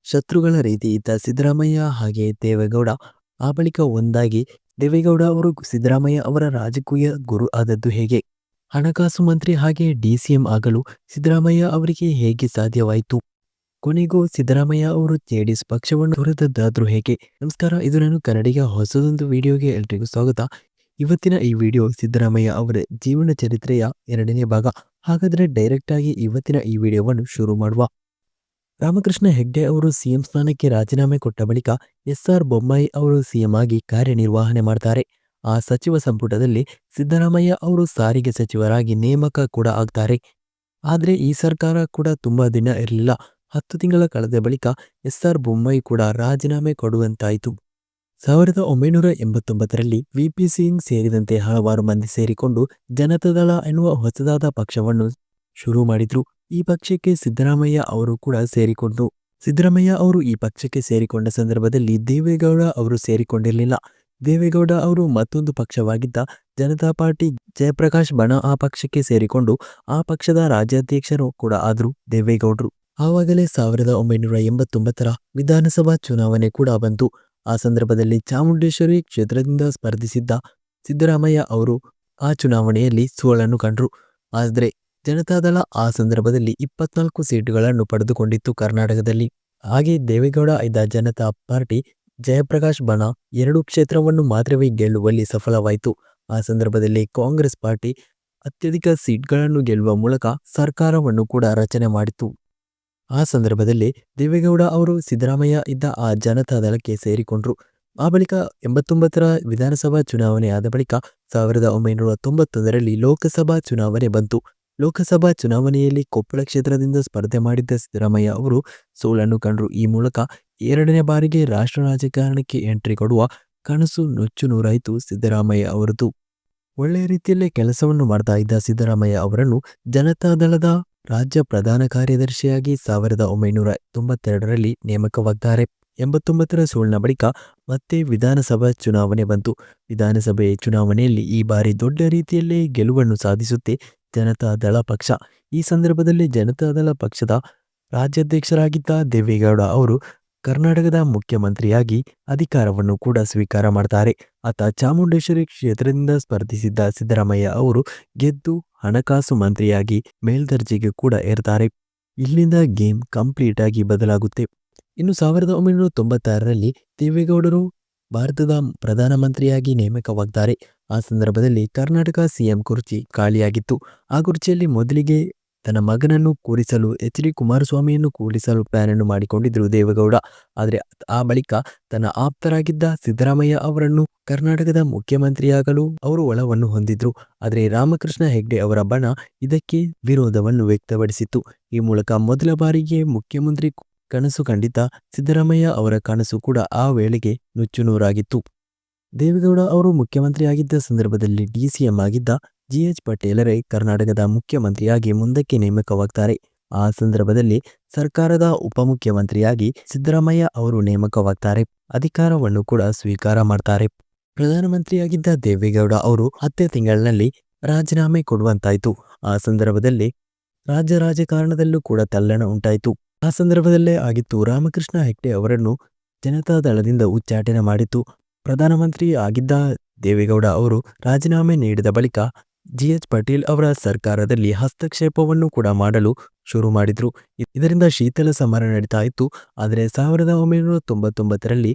ಶತ್ರುಗಳ ರೀತಿ ಇದ್ದ ಸಿದ್ದರಾಮಯ್ಯ ಹಾಗೆ ದೇವೇಗೌಡ ಆ ಬಳಿಕ ಒಂದಾಗಿ ದೇವೇಗೌಡ ಅವರು ಸಿದ್ದರಾಮಯ್ಯ ಅವರ ರಾಜಕೀಯ ಗುರು ಆದದ್ದು ಹೇಗೆ? ಹಣಕಾಸು ಮಂತ್ರಿ ಹಾಗೆ ಡಿಸಿಎಂ ಆಗಲು ಸಿದ್ದರಾಮಯ್ಯ ಅವರಿಗೆ ಹೇಗೆ ಸಾಧ್ಯವಾಯಿತು? ಕೊನೆಗೂ ಸಿದ್ದರಾಮಯ್ಯ ಅವರು ಜೆಡಿಎಸ್ ಪಕ್ಷವನ್ನು ತೊರೆದದ್ದಾದ್ರೂ ಹೇಗೆ? ನಮಸ್ಕಾರ, ಇದು ನಾನು ಕನ್ನಡಿಗ ಹೊಸದೊಂದು ವಿಡಿಯೋಗೆ ಎಲ್ರಿಗೂ ಸ್ವಾಗತ. ಇವತ್ತಿನ ಈ ವಿಡಿಯೋ ಸಿದ್ದರಾಮಯ್ಯ ಅವರ ಜೀವನ ಚರಿತ್ರೆಯ 2ನೇ ಭಾಗ. ಹಾಗಾದ್ರೆ ಡೈರೆಕ್ಟ್ ಆಗಿ ಇವತ್ತಿನ ಈ ವಿಡಿಯೋವನ್ನು ಶುರು ಮಾಡುವ. ರಾಮಕೃಷ್ಣ ಹೆಗ್ಡೆ ಅವರು ಸಿಎಂ ಸ್ಥಾನಕ್ಕೆ ರಾಜೀನಾಮೆ ಕೊಟ್ಟ ಬಳಿಕ ಎಸ್.ಆರ್. ಬೊಮ್ಮಾಯಿ ಅವರು ಸಿಎಂ ಆಗಿ ಕಾರ್ಯನಿರ್ವಹಣೆ ಮಾಡ್ತಾರೆ. ಆ ಸಚಿವ ಸಂಪುಟದಲ್ಲಿ ಸಿದ್ದರಾಮಯ್ಯ ಅವರು ಸಾರಿಗೆ ಸಚಿವರಾಗಿ ನೇಮಕ ಕೂಡ ಆಗ್ತಾರೆ. ಆದ್ರೆ ಈ ಸರ್ಕಾರ ಕೂಡ ತುಂಬಾ ದಿನ ಇರಲಿಲ್ಲ. 10 ತಿಂಗಳ ಕಳೆದ ಬಳಿಕ ಎಸ್.ಆರ್. ಬೊಮ್ಮಾಯಿ ಕೂಡ ರಾಜೀನಾಮೆ ಕೊಡುವಂತಾಯಿತು. 1989ರಲ್ಲಿ ವಿ.ಪಿ. ಸಿಂಗ್ ಸೇರಿದಂತೆ ಹಲವಾರು ಮಂದಿ ಸೇರಿಕೊಂಡು ಜನತಾದಳ ಎನ್ನುವ ಹೊಸದಾದ ಪಕ್ಷವನ್ನು ಶುರು ಮಾಡಿದ್ರು. ಈ ಪಕ್ಷಕ್ಕೆ ಸಿದ್ದರಾಮಯ್ಯ ಅವರು ಕೂಡ ಸೇರಿಕೊಂಡ್ರು. ಸಿದ್ದರಾಮಯ್ಯ ಅವರು ಈ ಪಕ್ಷಕ್ಕೆ ಸೇರಿಕೊಂಡ ಸಂದರ್ಭದಲ್ಲಿ ದೇವೇಗೌಡ ಅವರು ಸೇರಿಕೊಂಡಿರಲಿಲ್ಲ. ದೇವೇಗೌಡ ಅವರು ಮತ್ತೊಂದು ಪಕ್ಷವಾಗಿದ್ದ ಜನತಾ ಪಾರ್ಟಿ ಜಯಪ್ರಕಾಶ್ ಬಣ ಆ ಪಕ್ಷಕ್ಕೆ ಸೇರಿಕೊಂಡು ಆ ಪಕ್ಷದ ರಾಜ್ಯಾಧ್ಯಕ್ಷರು ಕೂಡ ಆದ್ರು ದೇವೇಗೌಡರು. ಆವಾಗಲೇ 1989ರ ವಿಧಾನಸಭಾ ಚುನಾವಣೆ ಕೂಡ ಬಂತು. ಆ ಸಂದರ್ಭದಲ್ಲಿ ಚಾಮುಂಡೇಶ್ವರಿ ಕ್ಷೇತ್ರದಿಂದ ಸ್ಪರ್ಧಿಸಿದ್ದ ಸಿದ್ದರಾಮಯ್ಯ ಅವರು ಆ ಚುನಾವಣೆಯಲ್ಲಿ ಸೋಲನ್ನು ಕಂಡ್ರು. ಆದರೆ ಜನತಾದಳ ಆ ಸಂದರ್ಭದಲ್ಲಿ 24 ಸೀಟುಗಳನ್ನು ಪಡೆದುಕೊಂಡಿತ್ತು ಕರ್ನಾಟಕದಲ್ಲಿ. ಹಾಗೆ ದೇವೇಗೌಡ ಇದ್ದ ಜನತಾ ಪಾರ್ಟಿ ಜಯಪ್ರಕಾಶ್ ಬಣ 2 ಕ್ಷೇತ್ರವನ್ನು ಮಾತ್ರವೇ ಗೆಲ್ಲುವಲ್ಲಿ ಸಫಲವಾಯಿತು. ಆ ಸಂದರ್ಭದಲ್ಲಿ ಕಾಂಗ್ರೆಸ್ ಪಾರ್ಟಿ ಅತ್ಯಧಿಕ ಸೀಟ್ಗಳನ್ನು ಗೆಲ್ಲುವ ಮೂಲಕ ಸರ್ಕಾರವನ್ನು ಕೂಡ ರಚನೆ ಮಾಡಿತು. ಆ ಸಂದರ್ಭದಲ್ಲಿ ದೇವೇಗೌಡ ಅವರು ಸಿದ್ದರಾಮಯ್ಯ ಇದ್ದ ಆ ಜನತಾದಳಕ್ಕೆ ಸೇರಿಕೊಂಡ್ರು. ಆ ಬಳಿಕ 89ರ ವಿಧಾನಸಭಾ ಚುನಾವಣೆ ಆದ ಬಳಿಕ 1991ರಲ್ಲಿ ಲೋಕಸಭಾ ಚುನಾವಣೆ ಬಂತು. ಲೋಕಸಭಾ ಚುನಾವಣೆಯಲ್ಲಿ ಕೊಪ್ಪಳ ಕ್ಷೇತ್ರದಿಂದ ಸ್ಪರ್ಧೆ ಮಾಡಿದ್ದ ಸಿದ್ದರಾಮಯ್ಯ ಅವರು ಸೋಲನ್ನು ಕಂಡ್ರು. ಈ ಮೂಲಕ 2ನೇ ಬಾರಿಗೆ ರಾಷ್ಟ್ರ ರಾಜಕಾರಣಕ್ಕೆ ಎಂಟ್ರಿ ಕೊಡುವ ಕನಸು ನುಚ್ಚು ನೂರಾಯಿತು ಸಿದ್ದರಾಮಯ್ಯ ಅವರದು. ಒಳ್ಳೆಯ ರೀತಿಯಲ್ಲೇ ಕೆಲಸವನ್ನು ಮಾಡ್ತಾ ಇದ್ದ ಸಿದ್ದರಾಮಯ್ಯ ಅವರನ್ನು ಜನತಾದಳದ ರಾಜ್ಯ ಪ್ರಧಾನ ಕಾರ್ಯದರ್ಶಿಯಾಗಿ 1992ರಲ್ಲಿ ನೇಮಕವಾಗ್ತಾರೆ. 89ರ ಸೋಲಿನ ಬಳಿಕ ಮತ್ತೆ ವಿಧಾನಸಭಾ ಚುನಾವಣೆ ಬಂತು. ವಿಧಾನಸಭೆ ಚುನಾವಣೆಯಲ್ಲಿ ಈ ಬಾರಿ ದೊಡ್ಡ ರೀತಿಯಲ್ಲೇ ಗೆಲುವನ್ನು ಸಾಧಿಸುತ್ತೆ ಜನತಾದಳ ಪಕ್ಷ. ಈ ಸಂದರ್ಭದಲ್ಲಿ ಜನತಾದಳ ಪಕ್ಷದ ರಾಜ್ಯಾಧ್ಯಕ್ಷರಾಗಿದ್ದ ದೇವೇಗೌಡ ಅವರು ಕರ್ನಾಟಕದ ಮುಖ್ಯಮಂತ್ರಿಯಾಗಿ ಅಧಿಕಾರವನ್ನು ಕೂಡ ಸ್ವೀಕಾರ ಮಾಡ್ತಾರೆ. ಆತ ಚಾಮುಂಡೇಶ್ವರಿ ಕ್ಷೇತ್ರದಿಂದ ಸ್ಪರ್ಧಿಸಿದ್ದ ಸಿದ್ದರಾಮಯ್ಯ ಅವರು ಗೆದ್ದು ಹಣಕಾಸು ಮಂತ್ರಿಯಾಗಿ ಮೇಲ್ದರ್ಜೆಗೆ ಕೂಡ ಏರ್ತಾರೆ. ಇಲ್ಲಿಂದ ಗೇಮ್ ಕಂಪ್ಲೀಟ್ ಆಗಿ ಬದಲಾಗುತ್ತೆ. ಇನ್ನು 1996ರಲ್ಲಿ ದೇವೇಗೌಡರು ಭಾರತದ ಪ್ರಧಾನಮಂತ್ರಿಯಾಗಿ ನೇಮಕವಾಗ್ತಾರೆ. ಆ ಸಂದರ್ಭದಲ್ಲಿ ಕರ್ನಾಟಕ ಸಿಎಂ ಕುರ್ಚಿ ಖಾಲಿಯಾಗಿತ್ತು. ಆ ಕುರ್ಚಿಯಲ್ಲಿ ಮೊದಲಿಗೆ ತನ್ನ ಮಗನನ್ನು ಕೂರಿಸಲು ಎಚ್.ಡಿ. ಕುಮಾರಸ್ವಾಮಿಯನ್ನು ಕೂರಿಸಲು ಪ್ಲಾನ್ ಅನ್ನು ಮಾಡಿಕೊಂಡಿದ್ರು ದೇವೇಗೌಡ. ಆದರೆ ಆ ಬಳಿಕ ತನ್ನ ಆಪ್ತರಾಗಿದ್ದ ಸಿದ್ದರಾಮಯ್ಯ ಅವರನ್ನು ಕರ್ನಾಟಕದ ಮುಖ್ಯಮಂತ್ರಿಯಾಗಲು ಅವರು ಒಲವನ್ನು ಹೊಂದಿದ್ರು. ಆದರೆ ರಾಮಕೃಷ್ಣ ಹೆಗ್ಡೆ ಅವರ ಬಣ ಇದಕ್ಕೆ ವಿರೋಧವನ್ನು ವ್ಯಕ್ತಪಡಿಸಿತ್ತು. ಈ ಮೂಲಕ ಮೊದಲ ಬಾರಿಗೆ ಮುಖ್ಯಮಂತ್ರಿ ಕನಸು ಕಂಡಿದ್ದ ಸಿದ್ದರಾಮಯ್ಯ ಅವರ ಕನಸು ಕೂಡ ಆ ವೇಳೆಗೆ ನುಚ್ಚುನೂರಾಗಿತ್ತು. ದೇವೇಗೌಡ ಅವರು ಮುಖ್ಯಮಂತ್ರಿಯಾಗಿದ್ದ ಸಂದರ್ಭದಲ್ಲಿ ಡಿಸಿಎಂ ಆಗಿದ್ದ ಜಿ.ಎಚ್. ಪಟೇಲರೇ ಕರ್ನಾಟಕದ ಮುಖ್ಯಮಂತ್ರಿಯಾಗಿ ಮುಂದಕ್ಕೆ ನೇಮಕವಾಗ್ತಾರೆ. ಆ ಸಂದರ್ಭದಲ್ಲಿ ಸರ್ಕಾರದ ಉಪಮುಖ್ಯಮಂತ್ರಿಯಾಗಿ ಸಿದ್ದರಾಮಯ್ಯ ಅವರು ನೇಮಕವಾಗ್ತಾರೆ. ಅಧಿಕಾರವನ್ನು ಕೂಡ ಸ್ವೀಕಾರ ಮಾಡ್ತಾರೆ. ಪ್ರಧಾನಮಂತ್ರಿಯಾಗಿದ್ದ ದೇವೇಗೌಡ ಅವರು 10 ತಿಂಗಳಿನಲ್ಲಿ ರಾಜೀನಾಮೆ ಕೊಡುವಂತಾಯಿತು. ಆ ಸಂದರ್ಭದಲ್ಲಿ ರಾಜಕಾರಣದಲ್ಲೂ ಕೂಡ ತಲ್ಲಣ ಉಂಟಾಯಿತು. ಆ ಸಂದರ್ಭದಲ್ಲೇ ಆಗಿತ್ತು ರಾಮಕೃಷ್ಣ ಹೆಗ್ಡೆ ಅವರನ್ನು ಜನತಾದಳದಿಂದ ಉಚ್ಚಾಟನೆ ಮಾಡಿತ್ತು. ಪ್ರಧಾನಮಂತ್ರಿ ಆಗಿದ್ದ ದೇವೇಗೌಡ ಅವರು ರಾಜೀನಾಮೆ ನೀಡಿದ ಬಳಿಕ ಜಿ.ಎಚ್. ಪಟೇಲ್ ಅವರ ಸರ್ಕಾರದಲ್ಲಿ ಹಸ್ತಕ್ಷೇಪವನ್ನು ಕೂಡ ಮಾಡಲು ಶುರು ಮಾಡಿದ್ರು. ಇದರಿಂದ ಶೀತಲ ಸಮರ ನಡೀತಾ ಇತ್ತು. ಆದರೆ 1999ರಲ್ಲಿ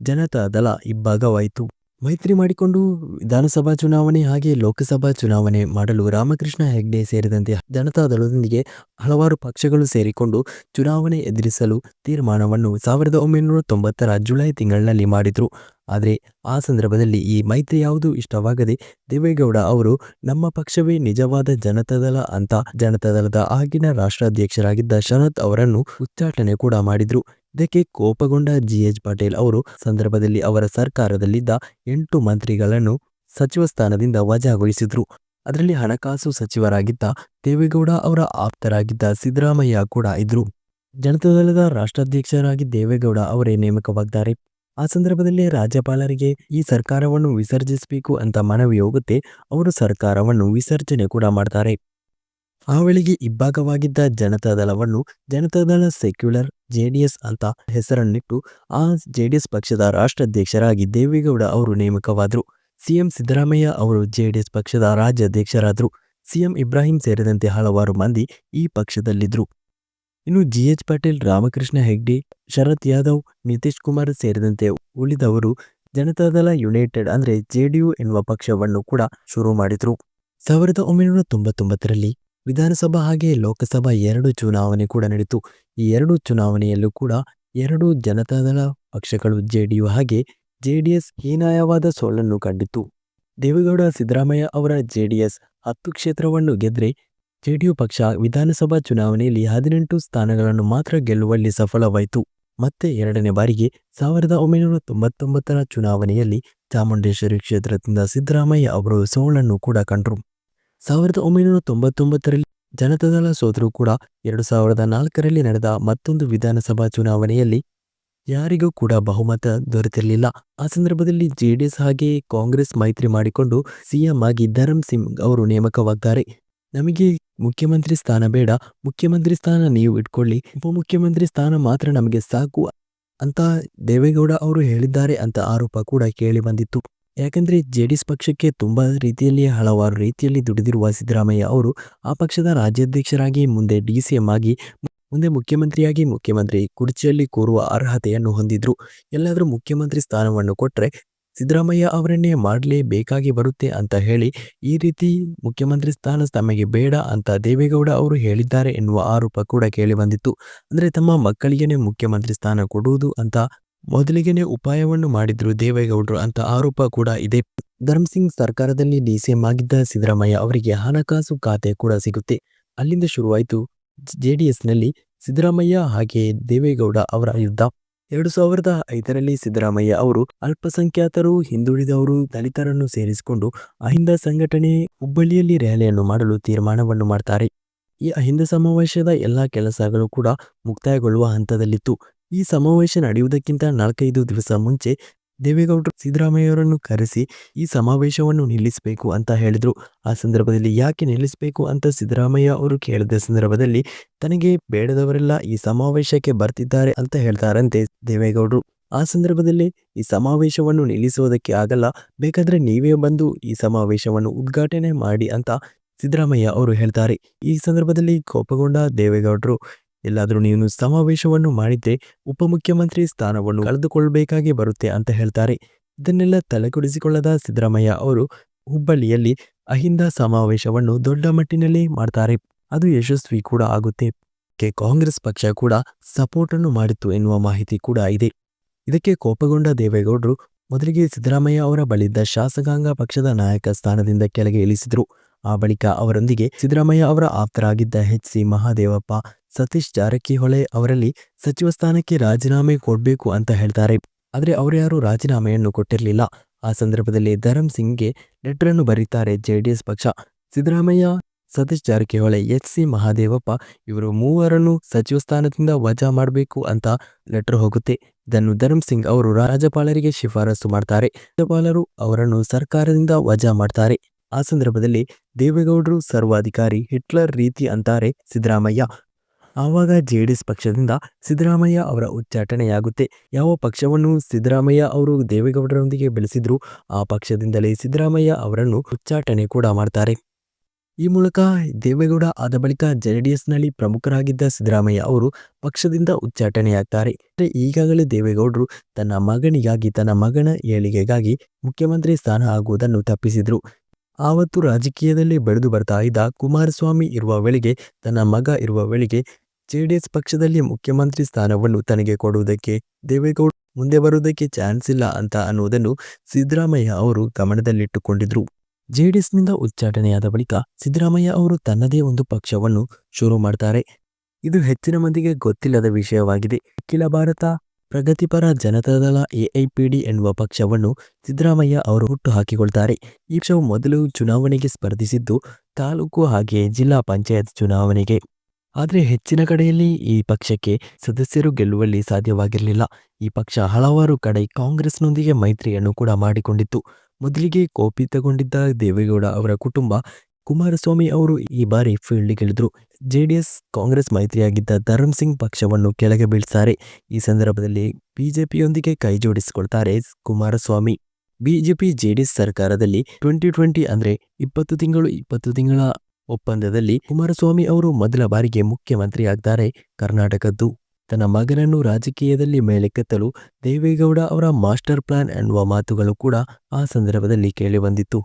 ಜನತಾದಳ ಇಬ್ಬಾಗವಾಯಿತು. ಮೈತ್ರಿ ಮಾಡಿಕೊಂಡು ವಿಧಾನಸಭಾ ಚುನಾವಣೆ ಹಾಗೆ ಲೋಕಸಭಾ ಚುನಾವಣೆ ಮಾಡಲು ರಾಮಕೃಷ್ಣ ಹೆಗ್ಡೆ ಸೇರಿದಂತೆ ಜನತಾದಳದೊಂದಿಗೆ ಹಲವಾರು ಪಕ್ಷಗಳು ಸೇರಿಕೊಂಡು ಚುನಾವಣೆ ಎದುರಿಸಲು ತೀರ್ಮಾನವನ್ನು 1990ರ ಜುಲೈ ತಿಂಗಳಿನಲ್ಲಿ ಮಾಡಿದ್ರು. ಆದರೆ ಆ ಸಂದರ್ಭದಲ್ಲಿ ಈ ಮೈತ್ರಿ ಯಾವುದೂ ಇಷ್ಟವಾಗದೆ ದೇವೇಗೌಡ ಅವರು ನಮ್ಮ ಪಕ್ಷವೇ ನಿಜವಾದ ಜನತಾದಳ ಅಂತ ಜನತಾದಳದ ಆಗಿನ ರಾಷ್ಟ್ರಾಧ್ಯಕ್ಷರಾಗಿದ್ದ ಶರತ್ ಅವರನ್ನು ಉಚ್ಚಾಟನೆ ಕೂಡ ಮಾಡಿದ್ರು. ಇದಕ್ಕೆ ಕೋಪಗೊಂಡ ಜಿ.ಎಚ್. ಪಟೇಲ್ ಅವರು ಸಂದರ್ಭದಲ್ಲಿ ಅವರ ಸರ್ಕಾರದಲ್ಲಿದ್ದ 8 ಮಂತ್ರಿಗಳನ್ನು ಸಚಿವ ಸ್ಥಾನದಿಂದ ವಜಾಗೊಳಿಸಿದ್ರು. ಅದರಲ್ಲಿ ಹಣಕಾಸು ಸಚಿವರಾಗಿದ್ದ ದೇವೇಗೌಡ ಅವರ ಆಪ್ತರಾಗಿದ್ದ ಸಿದ್ದರಾಮಯ್ಯ ಕೂಡ ಇದ್ರು. ಜನತಾದಳದ ರಾಷ್ಟ್ರಾಧ್ಯಕ್ಷರಾಗಿ ದೇವೇಗೌಡ ಅವರೇ ನೇಮಕವಾಗ್ತಾರೆ. ಆ ಸಂದರ್ಭದಲ್ಲಿ ರಾಜ್ಯಪಾಲರಿಗೆ ಈ ಸರ್ಕಾರವನ್ನು ವಿಸರ್ಜಿಸಬೇಕು ಅಂತ ಮನವಿ ಹೋಗುತ್ತೆ. ಅವರು ಸರ್ಕಾರವನ್ನು ವಿಸರ್ಜನೆ ಕೂಡ ಮಾಡ್ತಾರೆ. ಆ ವೇಳೆಗೆ ಇಬ್ಬಾಗವಾಗಿದ್ದ ಜನತಾದಳವನ್ನು ಜನತಾದಳ ಸೆಕ್ಯುಲರ್ ಜೆಡಿಎಸ್ ಅಂತ ಹೆಸರನ್ನಿಟ್ಟು ಆ ಜೆಡಿಎಸ್ ಪಕ್ಷದ ರಾಷ್ಟ್ರಾಧ್ಯಕ್ಷರಾಗಿ ದೇವೇಗೌಡ ಅವರು ನೇಮಕವಾದರು. ಸಿಎಂ ಸಿದ್ದರಾಮಯ್ಯ ಅವರು ಜೆಡಿಎಸ್ ಪಕ್ಷದ ರಾಜ್ಯಾಧ್ಯಕ್ಷರಾದರು. ಸಿಎಂ ಇಬ್ರಾಹಿಂ ಸೇರಿದಂತೆ ಹಲವಾರು ಮಂದಿ ಈ ಪಕ್ಷದಲ್ಲಿದ್ದರು. ಇನ್ನು ಜಿಎಚ್ ಪಾಟೀಲ್, ರಾಮಕೃಷ್ಣ ಹೆಗ್ಡೆ, ಶರತ್ ಯಾದವ್, ನಿತೀಶ್ ಕುಮಾರ್ ಸೇರಿದಂತೆ ಉಳಿದವರು ಜನತಾದಳ ಯುನೈಟೆಡ್ ಅಂದ್ರೆ ಜೆಡಿಯು ಎನ್ನುವ ಪಕ್ಷವನ್ನು ಕೂಡ ಶುರು ಮಾಡಿದ್ರು. 1999ರಲ್ಲಿ ವಿಧಾನಸಭಾ ಹಾಗೆ ಲೋಕಸಭಾ 2 ಚುನಾವಣೆ ಕೂಡ ನಡೆಯಿತು. ಈ 2 ಚುನಾವಣೆಯಲ್ಲೂ ಕೂಡ 2 ಜನತಾದಳ ಪಕ್ಷಗಳು ಜೆಡಿಯು ಹಾಗೆ ಜೆಡಿಎಸ್ ಹೀನಾಯವಾದ ಸೋಲನ್ನು ಕಂಡಿತು. ದೇವೇಗೌಡ ಸಿದ್ದರಾಮಯ್ಯ ಅವರ ಜೆಡಿಎಸ್ 10 ಕ್ಷೇತ್ರವನ್ನು ಗೆದ್ರೆ ಜೆಡಿಯು ಪಕ್ಷ ವಿಧಾನಸಭಾ ಚುನಾವಣೆಯಲ್ಲಿ 18 ಸ್ಥಾನಗಳನ್ನು ಮಾತ್ರ ಗೆಲ್ಲುವಲ್ಲಿ ಸಫಲವಾಯಿತು. ಮತ್ತೆ ಎರಡನೇ ಬಾರಿಗೆ 1999ರ ಚುನಾವಣೆಯಲ್ಲಿ ಚಾಮುಂಡೇಶ್ವರಿ ಕ್ಷೇತ್ರದಿಂದ ಸಿದ್ದರಾಮಯ್ಯ ಅವರು ಸೋಲನ್ನು ಕೂಡ ಕಂಡರು. 1999ರಲ್ಲಿ ಜನತಾದಳ ಸೋತರೂ ಕೂಡ 2004ರಲ್ಲಿ ನಡೆದ ಮತ್ತೊಂದು ವಿಧಾನಸಭಾ ಚುನಾವಣೆಯಲ್ಲಿ ಯಾರಿಗೂ ಕೂಡ ಬಹುಮತ ದೊರೆತಿರಲಿಲ್ಲ. ಆ ಸಂದರ್ಭದಲ್ಲಿ ಜೆಡಿಎಸ್ ಹಾಗೆ ಕಾಂಗ್ರೆಸ್ ಮೈತ್ರಿ ಮಾಡಿಕೊಂಡು ಸಿಎಂ ಆಗಿ ಧರಮ್ ಸಿಂಗ್ ಅವರು ನೇಮಕವಾಗ್ತಾರೆ. ನಮಗೆ ಮುಖ್ಯಮಂತ್ರಿ ಸ್ಥಾನ ಬೇಡ, ಮುಖ್ಯಮಂತ್ರಿ ಸ್ಥಾನ ನೀವು ಇಟ್ಕೊಳ್ಳಿ, ಉಪಮುಖ್ಯಮಂತ್ರಿ ಸ್ಥಾನ ಮಾತ್ರ ನಮಗೆ ಸಾಕು ಅಂತ ದೇವೇಗೌಡ ಅವರು ಹೇಳಿದ್ದಾರೆ ಅಂತ ಆರೋಪ ಕೂಡ ಕೇಳಿ ಬಂದಿತ್ತು. ಯಾಕಂದ್ರೆ ಜೆಡಿಎಸ್ ಪಕ್ಷಕ್ಕೆ ತುಂಬಾ ರೀತಿಯಲ್ಲಿ ಹಲವಾರು ರೀತಿಯಲ್ಲಿ ದುಡಿದಿರುವ ಸಿದ್ದರಾಮಯ್ಯ ಅವರು ಆ ಪಕ್ಷದ ರಾಜ್ಯಾಧ್ಯಕ್ಷರಾಗಿ ಮುಂದೆ ಡಿಸಿಎಂ ಆಗಿ ಮುಂದೆ ಮುಖ್ಯಮಂತ್ರಿಯಾಗಿ ಮುಖ್ಯಮಂತ್ರಿ ಕುರ್ಚಿಯಲ್ಲಿ ಕೂರುವ ಅರ್ಹತೆಯನ್ನು ಹೊಂದಿದ್ರು. ಎಲ್ಲಾದರೂ ಮುಖ್ಯಮಂತ್ರಿ ಸ್ಥಾನವನ್ನು ಕೊಟ್ಟರೆ ಸಿದ್ದರಾಮಯ್ಯ ಅವರನ್ನೇ ಮಾಡಲೇಬೇಕಾಗಿ ಬರುತ್ತೆ ಅಂತ ಹೇಳಿ ಈ ರೀತಿ ಮುಖ್ಯಮಂತ್ರಿ ಸ್ಥಾನ ತಮಗೆ ಬೇಡ ಅಂತ ದೇವೇಗೌಡ ಅವರು ಹೇಳಿದ್ದಾರೆ ಎನ್ನುವ ಆರೋಪ ಕೂಡ ಕೇಳಿ ಬಂದಿತ್ತು. ಅಂದ್ರೆ ತಮ್ಮ ಮಕ್ಕಳಿಗೇನೆ ಮುಖ್ಯಮಂತ್ರಿ ಸ್ಥಾನ ಕೊಡುವುದು ಅಂತ ಮೊದಲಿಗೆನೆ ಉಪಾಯವನ್ನು ಮಾಡಿದ್ರು ದೇವೇಗೌಡರು ಅಂತ ಆರೋಪ ಕೂಡ ಇದೆ. ಧರ್ಮಸಿಂಗ್ ಸರ್ಕಾರದಲ್ಲಿ ಡಿಸಿಎಂ ಆಗಿದ್ದ ಸಿದ್ದರಾಮಯ್ಯ ಅವರಿಗೆ ಹಣಕಾಸು ಖಾತೆ ಕೂಡ ಸಿಗುತ್ತೆ. ಅಲ್ಲಿಂದ ಶುರುವಾಯಿತು ಜೆಡಿಎಸ್ನಲ್ಲಿ ಸಿದ್ದರಾಮಯ್ಯ ಹಾಗೆ ದೇವೇಗೌಡ ಅವರ ಯುದ್ಧ. 2005ರಲ್ಲಿ ಸಿದ್ದರಾಮಯ್ಯ ಅವರು ಅಲ್ಪಸಂಖ್ಯಾತರು, ಹಿಂದುಳಿದವರು, ದಲಿತರನ್ನು ಸೇರಿಸಿಕೊಂಡು ಅಹಿಂದ ಸಂಘಟನೆ ಹುಬ್ಬಳ್ಳಿಯಲ್ಲಿ ರ್ಯಾಲಿಯನ್ನು ಮಾಡಲು ತೀರ್ಮಾನವನ್ನು ಮಾಡ್ತಾರೆ. ಈ ಅಹಿಂದ ಸಮಾವೇಶದ ಎಲ್ಲ ಕೆಲಸಗಳು ಕೂಡ ಮುಕ್ತಾಯಗೊಳ್ಳುವ ಹಂತದಲ್ಲಿತ್ತು. ಈ ಸಮಾವೇಶ ನಡೆಯುವುದಕ್ಕಿಂತ 4-5 ದಿವಸ ಮುಂಚೆ ದೇವೇಗೌಡರು ಸಿದ್ದರಾಮಯ್ಯವರನ್ನು ಕರೆಸಿ ಈ ಸಮಾವೇಶವನ್ನು ನಿಲ್ಲಿಸಬೇಕು ಅಂತ ಹೇಳಿದ್ರು. ಆ ಸಂದರ್ಭದಲ್ಲಿ ಯಾಕೆ ನಿಲ್ಲಿಸಬೇಕು ಅಂತ ಸಿದ್ದರಾಮಯ್ಯ ಅವರು ಕೇಳಿದ ಸಂದರ್ಭದಲ್ಲಿ ತನಗೆ ಬೇಡದವರೆಲ್ಲ ಈ ಸಮಾವೇಶಕ್ಕೆ ಬರ್ತಿದ್ದಾರೆ ಅಂತ ಹೇಳ್ತಾರಂತೆ ದೇವೇಗೌಡರು. ಆ ಸಂದರ್ಭದಲ್ಲಿ ಈ ಸಮಾವೇಶವನ್ನು ನಿಲ್ಲಿಸುವುದಕ್ಕೆ ಆಗಲ್ಲ, ಬೇಕಾದ್ರೆ ನೀವೇ ಬಂದು ಈ ಸಮಾವೇಶವನ್ನು ಉದ್ಘಾಟನೆ ಮಾಡಿ ಅಂತ ಸಿದ್ದರಾಮಯ್ಯ ಅವರು ಹೇಳ್ತಾರೆ. ಈ ಸಂದರ್ಭದಲ್ಲಿ ಕೋಪಗೊಂಡ ದೇವೇಗೌಡರು, ಎಲ್ಲಾದರೂ ನೀನು ಸಮಾವೇಶವನ್ನು ಮಾಡಿದ್ರೆ ಉಪಮುಖ್ಯಮಂತ್ರಿ ಸ್ಥಾನವನ್ನು ಕಳೆದುಕೊಳ್ಳಬೇಕಾಗಿ ಬರುತ್ತೆ ಅಂತ ಹೇಳ್ತಾರೆ. ಇದನ್ನೆಲ್ಲ ತಲೆಕೆಡಿಸಿಕೊಳ್ಳದ ಸಿದ್ದರಾಮಯ್ಯ ಅವರು ಹುಬ್ಬಳ್ಳಿಯಲ್ಲಿ ಅಹಿಂದ ಸಮಾವೇಶವನ್ನು ದೊಡ್ಡ ಮಟ್ಟಿನಲ್ಲಿ ಮಾಡ್ತಾರೆ. ಅದು ಯಶಸ್ವಿ ಕೂಡ ಆಗುತ್ತೆ. ಕಾಂಗ್ರೆಸ್ ಪಕ್ಷ ಕೂಡ ಸಪೋರ್ಟ್ ಅನ್ನು ಮಾಡಿತ್ತು ಎನ್ನುವ ಮಾಹಿತಿ ಕೂಡ ಇದೆ. ಇದಕ್ಕೆ ಕೋಪಗೊಂಡ ದೇವೇಗೌಡರು ಮೊದಲಿಗೆ ಸಿದ್ದರಾಮಯ್ಯ ಅವರ ಬಳಿದ್ದ ಶಾಸಕಾಂಗ ಪಕ್ಷದ ನಾಯಕ ಸ್ಥಾನದಿಂದ ಕೆಳಗೆ ಇಳಿಸಿದ್ರು. ಆ ಬಳಿಕ ಅವರೊಂದಿಗೆ ಸಿದ್ದರಾಮಯ್ಯ ಅವರ ಆಪ್ತರಾಗಿದ್ದ ಎಚ್.ಸಿ. ಮಹದೇವಪ್ಪ, ಸತೀಶ್ ಜಾರಕಿಹೊಳಿ ಅವರಲ್ಲಿ ಸಚಿವ ಸ್ಥಾನಕ್ಕೆ ರಾಜೀನಾಮೆ ಕೊಡಬೇಕು ಅಂತ ಹೇಳ್ತಾರೆ. ಆದರೆ ಅವರು ಯಾರು ರಾಜೀನಾಮೆಯನ್ನು ಕೊಟ್ಟಿರಲಿಲ್ಲ. ಆ ಸಂದರ್ಭದಲ್ಲಿ ಧರಮ್ ಸಿಂಗ್ಗೆ ಲೆಟರ್ ಅನ್ನು ಬರೀತಾರೆ ಜೆಡಿಎಸ್ ಪಕ್ಷ. ಸಿದ್ದರಾಮಯ್ಯ, ಸತೀಶ್ ಜಾರಕಿಹೊಳಿ, ಎಚ್.ಸಿ. ಮಹದೇವಪ್ಪ ಇವರು ಮೂವರನ್ನು ಸಚಿವ ಸ್ಥಾನದಿಂದ ವಜಾ ಮಾಡಬೇಕು ಅಂತ ಲೆಟರ್ ಹೋಗುತ್ತೆ. ಇದನ್ನು ಧರಮ್ ಸಿಂಗ್ ಅವರು ರಾಜ್ಯಪಾಲರಿಗೆ ಶಿಫಾರಸು ಮಾಡ್ತಾರೆ. ರಾಜ್ಯಪಾಲರು ಅವರನ್ನು ಸರ್ಕಾರದಿಂದ ವಜಾ ಮಾಡ್ತಾರೆ. ಆ ಸಂದರ್ಭದಲ್ಲಿ ದೇವೇಗೌಡರು ಸರ್ವಾಧಿಕಾರಿ ಹಿಟ್ಲರ್ ರೀತಿ ಅಂತಾರೆ ಸಿದ್ದರಾಮಯ್ಯ. ಆವಾಗ ಜೆಡಿಎಸ್ ಪಕ್ಷದಿಂದ ಸಿದ್ದರಾಮಯ್ಯ ಅವರ ಉಚ್ಚಾಟನೆಯಾಗುತ್ತೆ. ಯಾವ ಪಕ್ಷವನ್ನು ಸಿದ್ದರಾಮಯ್ಯ ಅವರು ದೇವೇಗೌಡರೊಂದಿಗೆ ಬೆಳೆಸಿದ್ರು ಆ ಪಕ್ಷದಿಂದಲೇ ಸಿದ್ದರಾಮಯ್ಯ ಅವರನ್ನು ಉಚ್ಚಾಟನೆ ಕೂಡ ಮಾಡ್ತಾರೆ. ಈ ಮೂಲಕ ದೇವೇಗೌಡ ಆದ ಬಳಿಕ ಜೆಡಿಎಸ್ನಲ್ಲಿ ಪ್ರಮುಖರಾಗಿದ್ದ ಸಿದ್ದರಾಮಯ್ಯ ಅವರು ಪಕ್ಷದಿಂದ ಉಚ್ಚಾಟನೆಯಾಗ್ತಾರೆ. ಈಗಾಗಲೇ ದೇವೇಗೌಡರು ತನ್ನ ಮಗನಿಗಾಗಿ, ತನ್ನ ಮಗನ ಏಳಿಗೆಗಾಗಿ ಮುಖ್ಯಮಂತ್ರಿ ಸ್ಥಾನ ಆಗುವುದನ್ನು ತಪ್ಪಿಸಿದ್ರು. ಆವತ್ತು ರಾಜಕೀಯದಲ್ಲಿ ಬೆಳೆದು ಬರ್ತಾ ಇದ್ದ ಕುಮಾರಸ್ವಾಮಿ ಇರುವ ವೇಳೆಗೆ, ತನ್ನ ಮಗ ಇರುವ ವೇಳೆಗೆ ಜೆಡಿಎಸ್ ಪಕ್ಷದಲ್ಲಿ ಮುಖ್ಯಮಂತ್ರಿ ಸ್ಥಾನವನ್ನು ತನಗೆ ಕೊಡುವುದಕ್ಕೆ ದೇವೇಗೌಡ ಮುಂದೆ ಬರುವುದಕ್ಕೆ ಚಾನ್ಸ್ ಇಲ್ಲ ಅಂತ ಅನ್ನುವುದನ್ನು ಸಿದ್ದರಾಮಯ್ಯ ಅವರು ಗಮನದಲ್ಲಿಟ್ಟುಕೊಂಡಿದ್ರು. ಜೆಡಿಎಸ್ನಿಂದ ಉಚ್ಚಾಟನೆಯಾದ ಬಳಿಕ ಸಿದ್ದರಾಮಯ್ಯ ಅವರು ತನ್ನದೇ ಒಂದು ಪಕ್ಷವನ್ನು ಶುರು ಮಾಡ್ತಾರೆ. ಇದು ಹೆಚ್ಚಿನ ಮಂದಿಗೆ ಗೊತ್ತಿಲ್ಲದ ವಿಷಯವಾಗಿದೆ. ಅಖಿಲ ಭಾರತ ಪ್ರಗತಿಪರ ಜನತಾದಳ AIPD ಎನ್ನುವ ಪಕ್ಷವನ್ನು ಸಿದ್ದರಾಮಯ್ಯ ಅವರು ಹುಟ್ಟು ಹಾಕಿಕೊಳ್ತಾರೆ. ಈ ಪಕ್ಷವು ಮೊದಲು ಚುನಾವಣೆಗೆ ಸ್ಪರ್ಧಿಸಿದ್ದು ತಾಲೂಕು ಹಾಗೆ ಜಿಲ್ಲಾ ಪಂಚಾಯತ್ ಚುನಾವಣೆಗೆ. ಆದರೆ ಹೆಚ್ಚಿನ ಕಡೆಯಲ್ಲಿ ಈ ಪಕ್ಷಕ್ಕೆ ಸದಸ್ಯರು ಗೆಲ್ಲುವಲ್ಲಿ ಸಾಧ್ಯವಾಗಿರಲಿಲ್ಲ. ಈ ಪಕ್ಷ ಹಲವಾರು ಕಡೆ ಕಾಂಗ್ರೆಸ್ನೊಂದಿಗೆ ಮೈತ್ರಿಯನ್ನು ಕೂಡ ಮಾಡಿಕೊಂಡಿತ್ತು. ಮೊದಲಿಗೆ ಕೋಪಿತಗೊಂಡಿದ್ದ ದೇವೇಗೌಡ ಅವರ ಕುಟುಂಬ ಕುಮಾರಸ್ವಾಮಿ ಅವರು ಈ ಬಾರಿ ಫೀಲ್ಡ್ಗಿಳಿದ್ರು. ಜೆಡಿಎಸ್ ಕಾಂಗ್ರೆಸ್ ಮೈತ್ರಿಯಾಗಿದ್ದ ಧರ್ಮ್ ಸಿಂಗ್ ಪಕ್ಷವನ್ನು ಕೆಳಗೆ ಬೀಳ್ತಾರೆ. ಈ ಸಂದರ್ಭದಲ್ಲಿ ಬಿಜೆಪಿಯೊಂದಿಗೆ ಕೈಜೋಡಿಸಿಕೊಳ್ತಾರೆ ಕುಮಾರಸ್ವಾಮಿ. ಬಿಜೆಪಿ ಜೆಡಿಎಸ್ ಸರ್ಕಾರದಲ್ಲಿ 2020 ಅಂದ್ರೆ 20 ತಿಂಗಳ ಒಪ್ಪಂದದಲ್ಲಿ ಕುಮಾರಸ್ವಾಮಿ ಅವರು ಮೊದಲ ಬಾರಿಗೆ ಮುಖ್ಯಮಂತ್ರಿ ಆಗ್ತಾರೆ ಕರ್ನಾಟಕದ್ದು. ತನ್ನ ಮಗನನ್ನು ರಾಜಕೀಯದಲ್ಲಿ ಮೇಲೆಕ್ಕೆತ್ತಲು ದೇವೇಗೌಡ ಅವರ ಮಾಸ್ಟರ್ ಪ್ಲಾನ್ ಎನ್ನುವ ಮಾತುಗಳು ಕೂಡ ಆ ಸಂದರ್ಭದಲ್ಲಿ ಕೇಳಿಬಂದಿತ್ತು.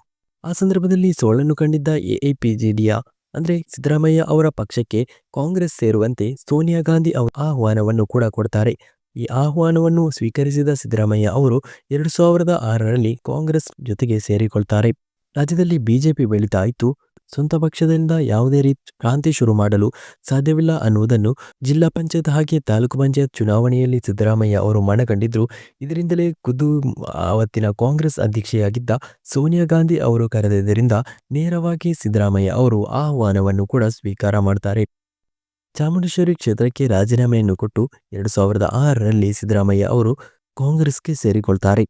ಆ ಸಂದರ್ಭದಲ್ಲಿ ಸೋಲನ್ನು ಕಂಡಿದ್ದ ಎಐಪಿಜಿಡಿಯ ಅಂದ್ರೆ ಸಿದ್ದರಾಮಯ್ಯ ಅವರ ಪಕ್ಷಕ್ಕೆ ಕಾಂಗ್ರೆಸ್ ಸೇರುವಂತೆ ಸೋನಿಯಾ ಗಾಂಧಿ ಅವರ ಆಹ್ವಾನವನ್ನು ಕೂಡ ಕೊಡ್ತಾರೆ. ಈ ಆಹ್ವಾನವನ್ನು ಸ್ವೀಕರಿಸಿದ ಸಿದ್ದರಾಮಯ್ಯ ಅವರು 2006ರಲ್ಲಿ ಕಾಂಗ್ರೆಸ್ ಜೊತೆಗೆ ಸೇರಿಕೊಳ್ತಾರೆ. ರಾಜ್ಯದಲ್ಲಿ ಬಿಜೆಪಿ ಬೆಳೀತಾ ಇತ್ತು. ಸ್ವಂತ ಪಕ್ಷದಿಂದ ಯಾವುದೇ ರೀತಿ ಕ್ರಾಂತಿ ಶುರು ಮಾಡಲು ಸಾಧ್ಯವಿಲ್ಲ ಅನ್ನುವುದನ್ನು ಜಿಲ್ಲಾ ಪಂಚಾಯತ್ ಹಾಗೆ ತಾಲೂಕು ಪಂಚಾಯತ್ ಚುನಾವಣೆಯಲ್ಲಿ ಸಿದ್ದರಾಮಯ್ಯ ಅವರು ಮನಗಂಡಿದ್ರು. ಇದರಿಂದಲೇ ಆವತ್ತಿನ ಕಾಂಗ್ರೆಸ್ ಅಧ್ಯಕ್ಷೆಯಾಗಿದ್ದ ಸೋನಿಯಾ ಗಾಂಧಿ ಅವರು ಕರೆದಿದ್ದರಿಂದ ನೇರವಾಗಿ ಸಿದ್ದರಾಮಯ್ಯ ಅವರು ಆಹ್ವಾನವನ್ನು ಕೂಡ ಸ್ವೀಕಾರ ಮಾಡ್ತಾರೆ. ಚಾಮುಂಡೇಶ್ವರಿ ಕ್ಷೇತ್ರಕ್ಕೆ ರಾಜೀನಾಮೆಯನ್ನು ಕೊಟ್ಟು 2006ರಲ್ಲಿ ಸಿದ್ದರಾಮಯ್ಯ ಅವರು ಕಾಂಗ್ರೆಸ್ಗೆ ಸೇರಿಕೊಳ್ತಾರೆ.